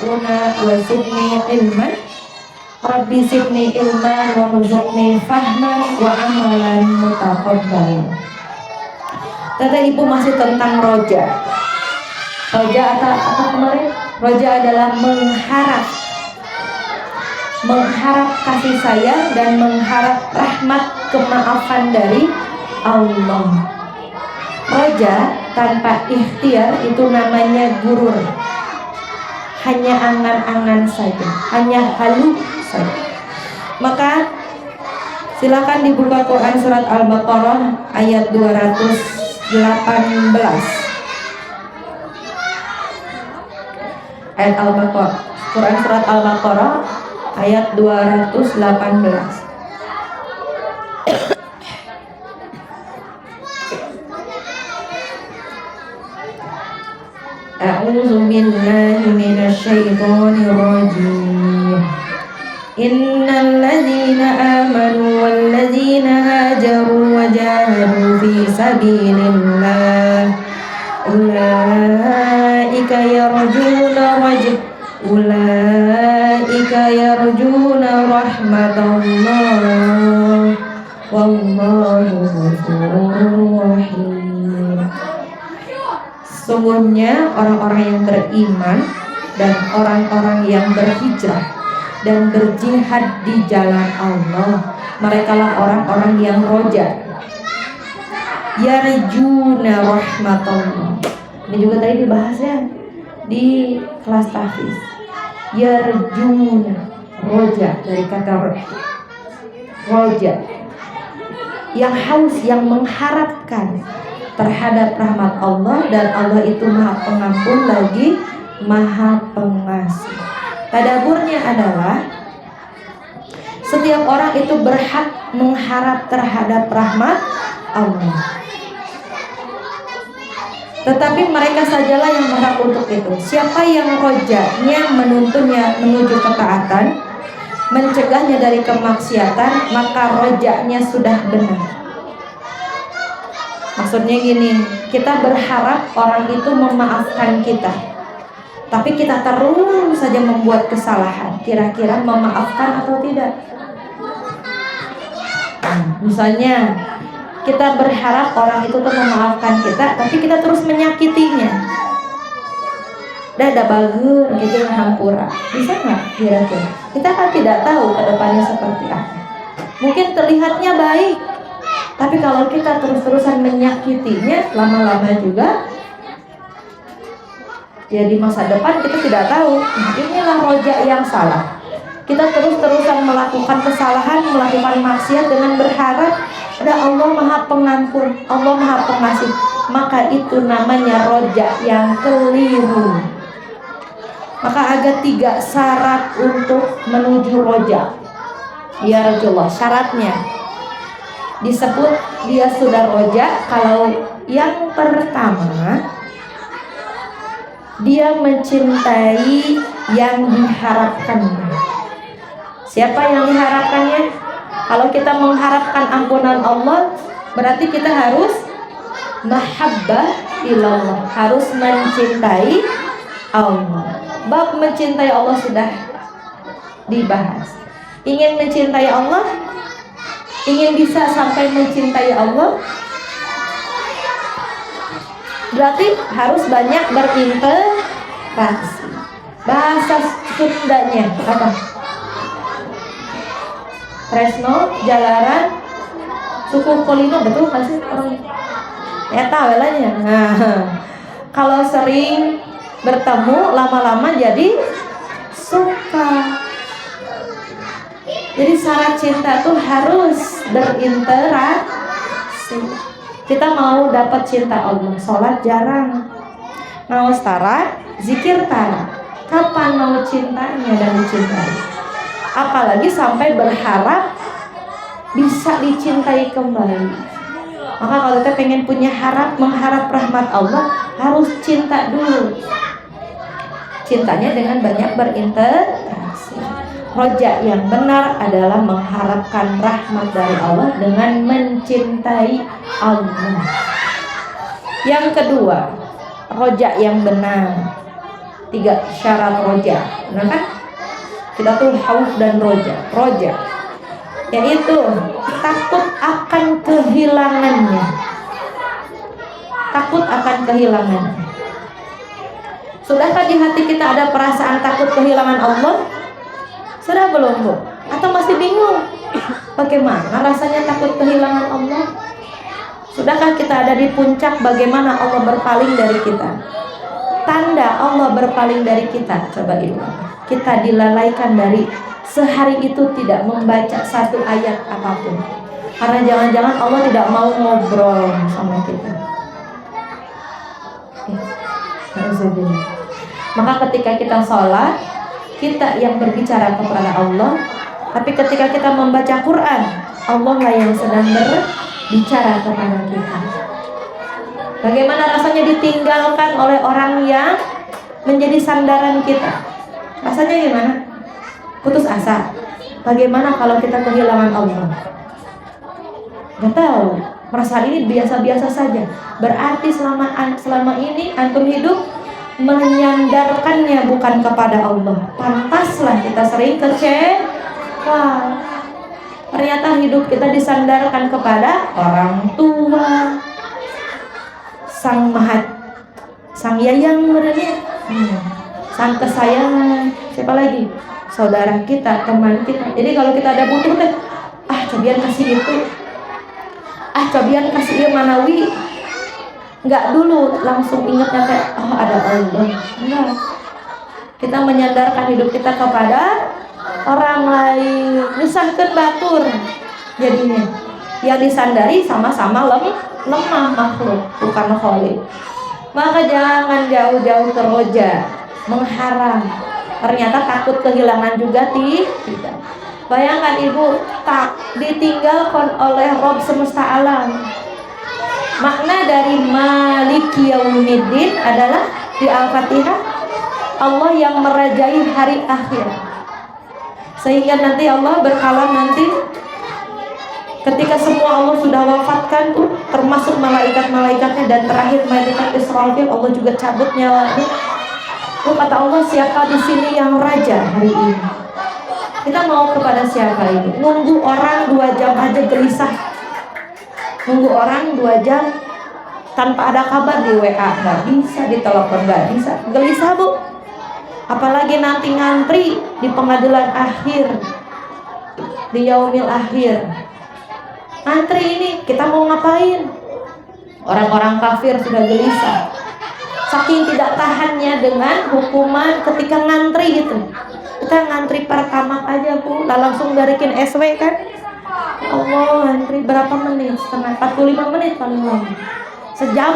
qara'una wa zidni ilman. Rabbi zidni ilman wa rzuqni fahman wa amalan mutaqabbalan. Kata ibu masih tentang roja. Roja atau apa kemarin? Roja adalah mengharap kasih sayang dan mengharap rahmat kemaafan dari Allah. Roja tanpa ikhtiar itu namanya gurur. Hanya angan-angan saja, hanya halu saja. Maka silakan dibuka Quran surat Al-Baqarah ayat 218. Ayat Al-Baqarah, Quran surat Al-Baqarah ayat 218. A'udzu billahi minasy syaithanir rajim. Innal ladzina amanu wal ladzina hajaru wa jahadu fi sabilillah ulaika yarjuna rahmatallah wallahu ghafurur rahim. Sesungguhnya orang-orang yang beriman dan orang-orang yang berhijrah dan berjihad di jalan Allah, merekalah orang-orang yang roja. Yarjuna rahmatullah. Ini juga tadi dibahas ya di kelas tahfiz. Yarjuna, roja dari kata roja, yang haus, yang mengharapkan terhadap rahmat Allah, dan Allah itu Maha Pengampun lagi Maha Pengasih. Tadaburnya adalah setiap orang itu berhak mengharap terhadap rahmat Allah, tetapi mereka sajalah yang berhak untuk itu. Siapa yang rojanya menuntunnya menuju ketaatan, mencegahnya dari kemaksiatan, maka rojanya sudah benar. Maksudnya gini, kita berharap orang itu memaafkan kita, tapi kita terus saja membuat kesalahan. Kira-kira memaafkan atau tidak? Misalnya kita berharap orang itu tuh memaafkan kita, tapi kita terus menyakitinya. Dada bagus gitu hampura. Bisa nggak kira-kira? Kita kan tidak tahu ke depannya seperti apa. Mungkin terlihatnya baik, tapi kalau kita terus-terusan menyakitinya, lama-lama juga ya di masa depan kita tidak tahu. Nah, inilah roja yang salah. Kita terus-terusan melakukan kesalahan, melakukan maksiat dengan berharap ada Allah Maha Pengampun, Allah Maha Pengasih. Maka itu namanya roja yang keliru. Maka ada 3 syarat untuk menuju roja. Ya Rasulullah, syaratnya disebut dia sudah roja kalau yang pertama dia mencintai yang diharapkannya. Siapa yang diharapkannya? Kalau kita mengharapkan ampunan Allah, berarti kita harus mahabbah ilallah, harus mencintai Allah. Bab mencintai Allah sudah dibahas. Ingin mencintai Allah, ingin bisa sampai mencintai Allah, berarti harus banyak berinteraksi. Bahasa Sundanya apa? Tresno, jalaran, suku Kolino, betul nggak sih orang? Ya tahu lah. Nah, kalau sering bertemu, lama-lama jadi suka. Jadi syarat cinta tuh harus berinteraksi. Kita mau dapat cinta Allah, sholat jarang, mau setara, zikir tara. Kapan mau cintanya dan dicintai? Apalagi sampai berharap bisa dicintai kembali. Maka kalau kita pengen punya mengharap rahmat Allah, harus cinta dulu. Cintanya dengan banyak berinteraksi. Roja yang benar adalah mengharapkan rahmat dari Allah dengan mencintai Allah. Yang kedua, roja yang benar 3 syarat roja, benar kan? Kita tuh khauf dan roja. Roja yaitu takut akan kehilangannya. Takut akan kehilangannya. Sudahkah di hati kita ada perasaan takut kehilangan Allah? Sudah belum, Bu? Atau masih bingung? Bagaimana rasanya takut kehilangan Allah? Sudahkah kita ada di puncak bagaimana Allah berpaling dari kita? Tanda Allah berpaling dari kita, coba ini. Kita dilalaikan dari sehari itu tidak membaca satu ayat apapun. Karena jangan-jangan Allah tidak mau ngobrol sama kita. Maka ketika kita sholat, kita yang berbicara kepada Allah. Tapi ketika kita membaca Quran, Allah lah yang sedang berbicara kepada kita. Bagaimana rasanya ditinggalkan oleh orang yang menjadi sandaran kita? Rasanya gimana? Putus asa. Bagaimana kalau kita kehilangan Allah? Gak tahu. Perasaan ini biasa-biasa saja. Berarti selama ini antum hidup menyandarkannya bukan kepada Allah. Pantaslah kita sering kecewa. Ternyata hidup kita disandarkan kepada orang tua, sang yayang benernya, sang kesayangan, siapa lagi? Saudara kita, teman kita. Jadi kalau kita ada butuh teh, cobian kasih itu, cobian kasih manawi. Enggak dulu langsung ingatnya teh, ada Allah. Enggak. Kita menyandarkan hidup kita kepada orang lain. Nyusahkeun batur. Jadinya yang disandari sama-sama lemah makhluk, bukan khaliq. Maka jangan jauh-jauh ke roja, mengharap. Ternyata takut kehilangan juga tidak. Bayangkan ibu tak ditinggalkan oleh Rob semesta alam. Makna dari Maliki Yaumiddin adalah di Al-Fatihah, Allah yang merajai hari akhir. Sehingga nanti Allah berkalam nanti ketika semua Allah sudah wafatkan tuh, termasuk malaikat-malaikatnya dan terakhir malaikat Israfil, Allah juga cabut nyawanya. Kata Allah, siapa di sini yang raja hari ini? Kita mau kepada siapa ini? Nunggu orang 2 jam aja gelisah. Nunggu orang 2 jam tanpa ada kabar, di WA nggak bisa, di telepon nggak bisa, gelisah Bu. Apalagi nanti ngantri di pengadilan akhir, di yaumil akhir. Antri ini kita mau ngapain? Orang-orang kafir sudah gelisah, saking tidak tahannya dengan hukuman ketika ngantri gitu. Kita ngantri pertama aja Bu, langsung barikin SW kan. Allah, ngantri berapa menit? Setengah 45 menit paling lama. Sejam